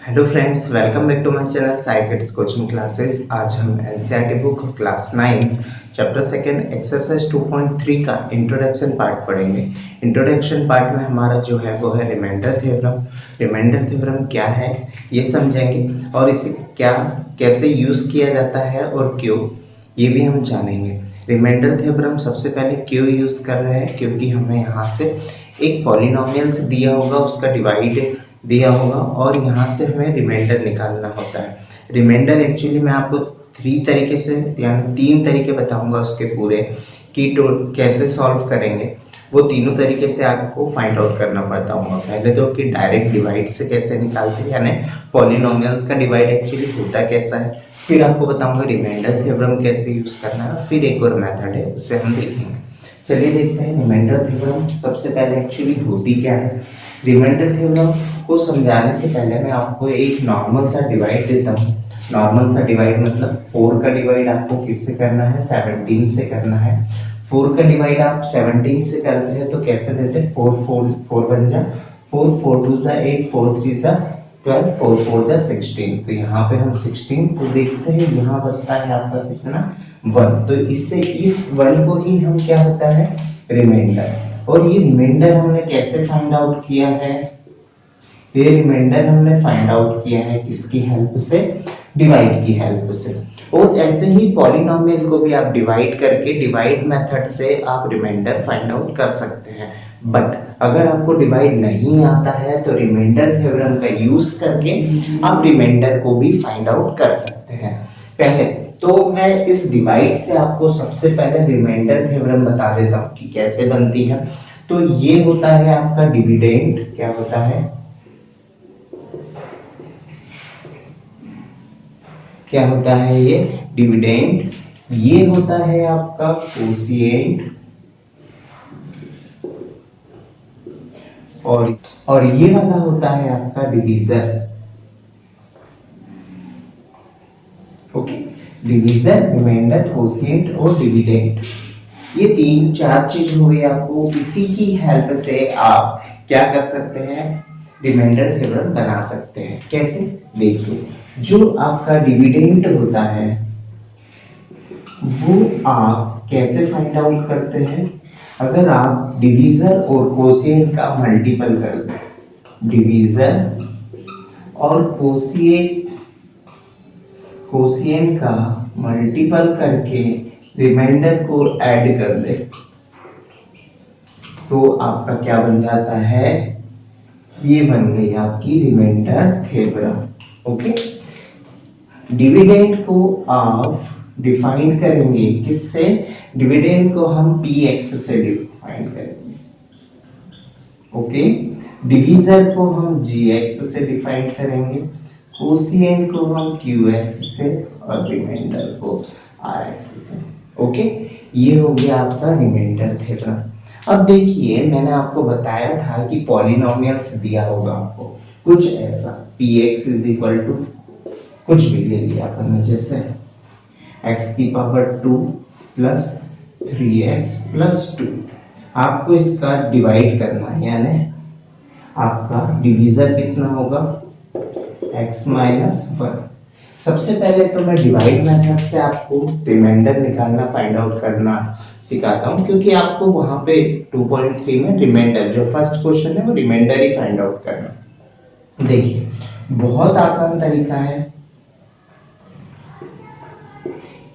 Hello friends, welcome back to my channel Sai kids coaching classes. आज हम NCERT book class 9 chapter second exercise 2.3 का introduction part पढ़ेंगे। Introduction part में हमारा जो है वो है रिमाइंडर थ्योरम। रिमाइंडर थ्योरम क्या है ये समझेंगे और इसे क्या कैसे यूज किया जाता है और क्यों, ये भी हम जानेंगे। रिमाइंडर थ्योरम सबसे पहले क्यों यूज कर रहे हैं, क्योंकि हमें यहाँ से एक पॉलिनोमियल्स दिया होगा, उसका डिवाइड दिया होगा और यहाँ से हमें रिमाइंडर निकालना होता है। रिमाइंडर एक्चुअली मैं आपको तीन तरीके बताऊंगा उसके पूरे कि कैसे सॉल्व करेंगे। वो तीनों तरीके से आपको फाइंड आउट करना पड़ता होगा। पहले तो कि डायरेक्ट डिवाइड से कैसे निकालते हैं, यानी पॉलिनोमियल्स का डिवाइड एक्चुअली होता कैसा है, फिर आपको बताऊंगा रिमाइंडर थ्योरम कैसे यूज करना है, फिर एक और मेथड है उससे हम देखेंगे। चलिए देखते हैं रिमाइंडर थ्योरम सबसे पहले एक्चुअली होती क्या है। रिमाइंडर थ्योरम को समझाने से पहले मैं आपको एक नॉर्मल सा डिवाइड देता हूँ। नॉर्मल सा डिवाइड मतलब 4 का डिवाइड आपको किससे करना है, 17 से करना है। 4 का डिवाइड आप 17 से करते हैं तो कैसे देते हैं, 4 बन जा 4 4 2 जा 8 4 3 जा 12 4 4 जा 16। तो यहाँ पे हम 16 को देखते हैं, यहाँ बचता है आपका कितना 1। तो इससे इस 1 को ही हम क्या होता है रिमाइंडर। और ये रिमाइंडर हमने कैसे फाइंड आउट किया है, ये रिमाइंडर हमने फाइंड आउट किया है किसकी हेल्प से, डिवाइड की हेल्प से। और ऐसे ही पॉलिनोमियल को भी आप डिवाइड करके डिवाइड मेथड से आप रिमाइंडर फाइंड आउट कर सकते हैं। बट अगर आपको डिवाइड नहीं आता है तो रिमाइंडर थ्योरम का यूज करके आप रिमाइंडर को भी फाइंड आउट कर सकते हैं। पहले तो मैं इस डिवाइड से आपको सबसे पहले रिमाइंडर थ्योरम बता देता हूँ कि कैसे बनती है। तो ये होता है आपका डिविडेंड, क्या होता है, क्या होता है ये डिविडेंड। ये होता है आपका कोशिएंट और ये वाला होता है आपका divisor. Okay, divisor, remainder, quotient और डिविडेंड, ये 3-4 चीज हो गई। आपको इसी की हेल्प से आप क्या कर सकते हैं, रिमाइंडर थ्योरम बना सकते हैं। कैसे, देखिए, जो आपका डिविडेंड होता है वो आप कैसे फाइंड आउट करते हैं, अगर आप डिवीजर और कोशिएंट का मल्टीपल कर दें, डिवीजर और कोशिएंट का मल्टीपल करके रिमाइंडर को ऐड कर दे तो आपका क्या बन जाता है, ये बन गई आपकी रिमाइंडर थ्योरम। ओके, डिविडेंड को आप डिफाइन करेंगे किससे, डिविडेंड को हम px से डिफाइन करेंगे। ओके, डिवीजर को हम gx से डिफाइन करेंगे, कोशिएंट को हम qx से और रिमाइंडर को rx से। ओके, ये हो गया आपका रिमाइंडर थ्योरम। अब देखिए, मैंने आपको बताया था कि पॉलिनोमियल्स दिया होगा आपको कुछ ऐसा, px इज इक्वल टू कुछ भी ले लिया अपन, जैसे x की पावर 2 प्लस 3x प्लस 2। आपको इसका डिवाइड करना है, यानी आपका डिवीजर कितना होगा, x माइनस 1। सबसे पहले तो मैं डिवाइड मेथड से आपको रिमाइंडर निकालना, फाइंड आउट करना सिखाता हूं, क्योंकि आपको वहां पे 2.3 में रिमाइंडर, जो फर्स्ट क्वेश्चन है वो रिमाइंडर ही फाइंड आउट करना। देखिए, बहुत आसान तरीका है।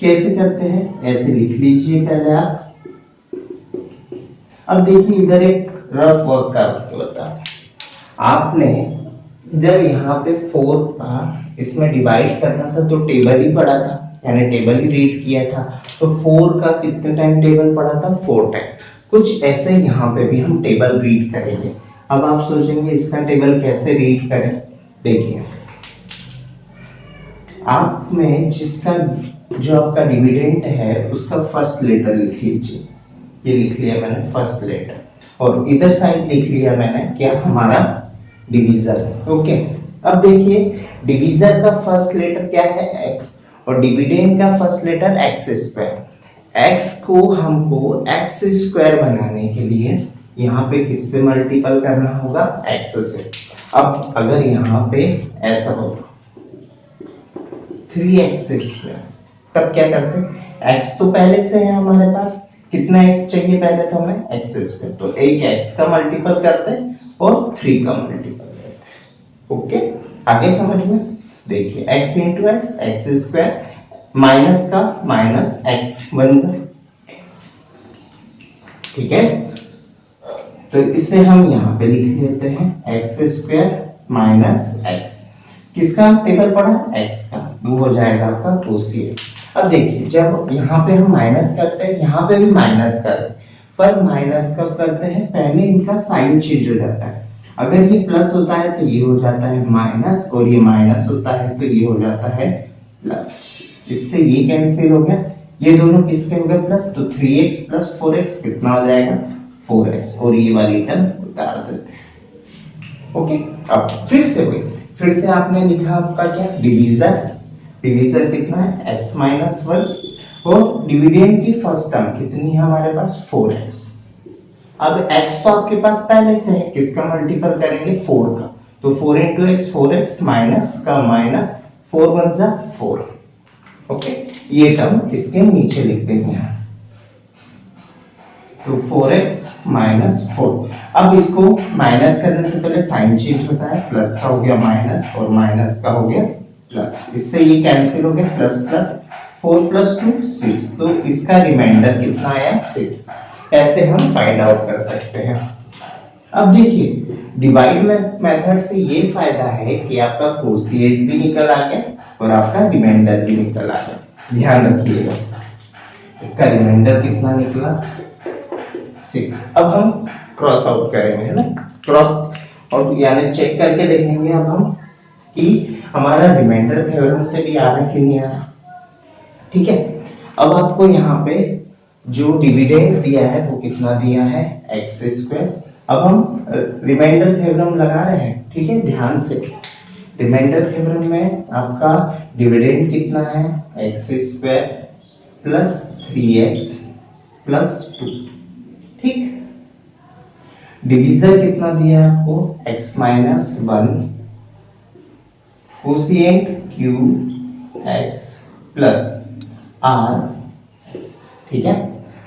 कैसे करते हैं, ऐसे लिख लीजिए पहले आप। अब देखिए, इधर एक रफ वर्क करके बता, आपने जब यहाँ पे 4 का इसमें डिवाइड करना था तो टेबल ही पढ़ा था, यानी टेबल ही रीड किया था। तो 4 का कितने टाइम टेबल पढ़ा था, 4 टाइम। कुछ ऐसे यहाँ पे भी हम टेबल रीड करेंगे। अब आप सोचेंगे इसका टेबल कैसे रीड करें। देखिए, आप में जिसका जो आपका डिविडेंड है उसका फर्स्ट लेटर लिख लीजिए। ये लिख लिया मैंने फर्स्ट लेटर, और इधर साइड लिख लिया मैंने क्या, हमारा डिवीजर। ओके, अब देखिए, डिवीजर का फर्स्ट लेटर क्या है, x, और डिविडेंड का first letter x square. x को हमको x स्क्वायर बनाने के लिए यहाँ पे किससे मल्टीपल करना होगा, x से। अब अगर यहाँ पे ऐसा होता 3x², तब क्या करते हैं, x तो पहले से है हमारे पास, कितना x चाहिए पहले तो हमें x², तो एक x का मल्टीपल करते हैं और 3 का मल्टीपल करते हैं। ओके, आगे समझ में देखिए, x into x x², minus का माइनस x बन जाए x, ठीक है। तो इससे हम यहाँ पे लिख लेते हैं x² माइनस x, किसका टेबल पड़ा, x का, वो हो जाएगा आपका कोसिएंट। अब देखिए जब यहाँ पे हम माइनस करते हैं, यहाँ पे भी माइनस करते हैं, पर माइनस कब करते हैं, पहले इनका साइन चेंज हो जाता है। अगर ये प्लस होता है तो ये हो जाता है माइनस, और ये माइनस होता है तो ये हो जाता है प्लस। इससे ये कैंसिल हो गया, ये दोनों किसके हो गए प्लस, तो 3x प्लस 4x कितना हो जाएगा 4x, और ये वाली टर्म उतार देते हैं। ओके, अब फिर से आपने लिखा आपका क्या, डिवीजर, डिवीजर कितना है x माइनस 1, और डिविडेंड की फर्स्ट टर्म कितनी है हमारे पास 4x। अब x तो आपके पास पहले से है, किसका मल्टीपल करेंगे 4 का, तो 4 इंटू एक्स 4x माइनस का माइनस 4 बन जा 4। ओके, ये टर्म इसके नीचे लिख देंगे यहाँ, तो 4x माइनस 4। अब इसको माइनस करने से पहले साइन चेंज होता है, प्लस का हो गया माइनस और माइनस का हो गया प्लस, इससे ये कैंसिल हो गया, प्लस प्लस 4 प्लस 2 6, तो इसका रिमाइंडर कितना आया 6। ऐसे हम फाइंड आउट कर सकते हैं। अब देखिए डिवाइड मेथड से ये फायदा है कि आपका कोसिएंट भी निकल आ गया और आपका रिमाइंडर भी निकल आ गया। ध्यान रखिएगा, इसका रिमाइंडर कितना निकला 6। अब हम क्रॉस आउट करेंगे ना, क्रॉस आउट यानी चेक करके देखेंगे अब हम कि हमारा रिमाइंडर थ्योरम से भी आ रहा है कि नहीं आ रहा। ठीक है, अब आपको यहाँ पे जो डिविडेंड दिया है वो कितना दिया है x²। अब हम रिमाइंडर थ्योरम लगा रहे हैं, ठीक है, ध्यान से। रिमाइंडर थ्योरम में आपका डिविडेंड कितना है x² प्लस 3x प्लस 2, ठीक। डिवीजर कितना दिया है आपको x minus 1, quotient qx plus r, ठीक है।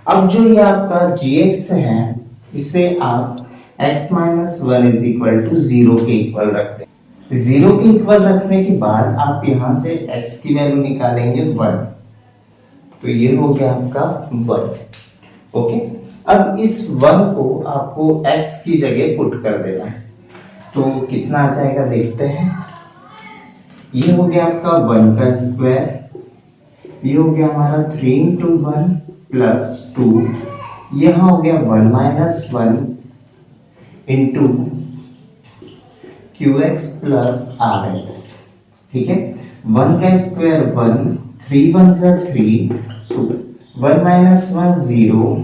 अब जो ये आपका gx है इसे आप x minus 1 is equal to 0 के इक्वल रखते हैं। 0 के इक्वल रखने के बाद आप यहां से x की वैल्यू निकालेंगे 1, तो ये हो गया आपका 1। ओके, अब इस 1 को आपको x की जगह पुट कर देना है, तो कितना आ जाएगा देखते हैं। ये हो गया आपका 1 का स्क्वायर, ये हो गया हमारा 3 इंटू 1 प्लस 2, यहाँ हो गया 1 minus 1 into qx plus rx, ठीक है। 1 का स्क्वायर 1, 3 1 जा 3, 1 माइनस 1 0,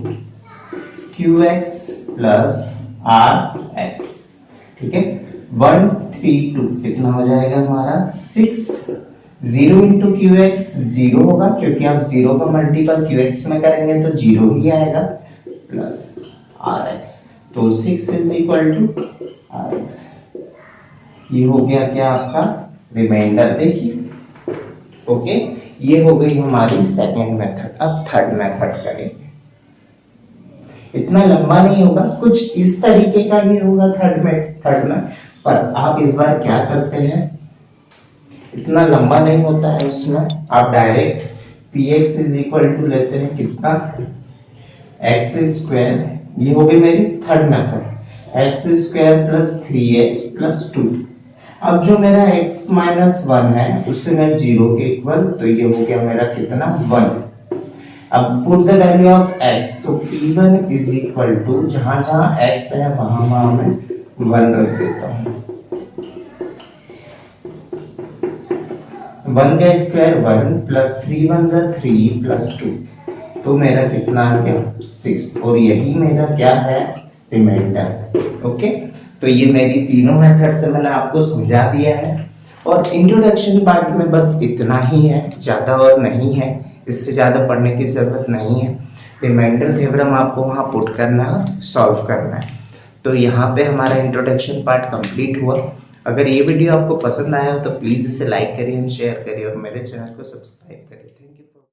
qx प्लस rx, ठीक है। 1 3 2 कितना हो जाएगा हमारा 6। 0 इंटू qx 0 होगा, क्योंकि आप 0 का मल्टीपल qx में करेंगे तो 0 ही आएगा, प्लस rx, तो 6 इज इक्वल टू rx। ये हो गया क्या आपका रिमाइंडर, देखिए। ओके, ये हो गई हमारी सेकेंड मेथड। अब थर्ड मेथड करेंगे, इतना लंबा नहीं होगा, कुछ इस तरीके का ही होगा थर्ड में, पर आप इस बार क्या करते हैं, इतना लंबा नहीं होता है उसमें, आप direct px is equal to लेते हैं कितना x², ये हो गई मेरी third method, x² plus 3x plus 2। अब जो मेरा x माइनस 1 है उससे मैं 0 के इक्वल, तो ये हो गया मेरा कितना 1। अब put the value of x, तो p1 इज इक्वल टू जहां जहां x है वहां मैं 1 रख देता हूं। 1 का स्क्वायर 1 प्लस 3 1 जा 3 प्लस 2, तो मेरा कितना आ गया 6, और यही मेरा क्या है रिमाइंडर। ओके, तो ये मेरी तीनों मेथड से मैंने आपको समझा दिया है, और इंट्रोडक्शन पार्ट में बस इतना ही है, ज्यादा और नहीं है, इससे ज्यादा पढ़ने की जरूरत नहीं है। रिमाइंडर थ्योरम आपको वहां पुट करना है, सॉल्व करना है। तो यहाँ पे हमारा इंट्रोडक्शन पार्ट कंप्लीट हुआ। अगर ये वीडियो आपको पसंद आया हो तो प्लीज़ इसे लाइक करिए एंड शेयर करिए और मेरे चैनल को सब्सक्राइब करिए। Thank you.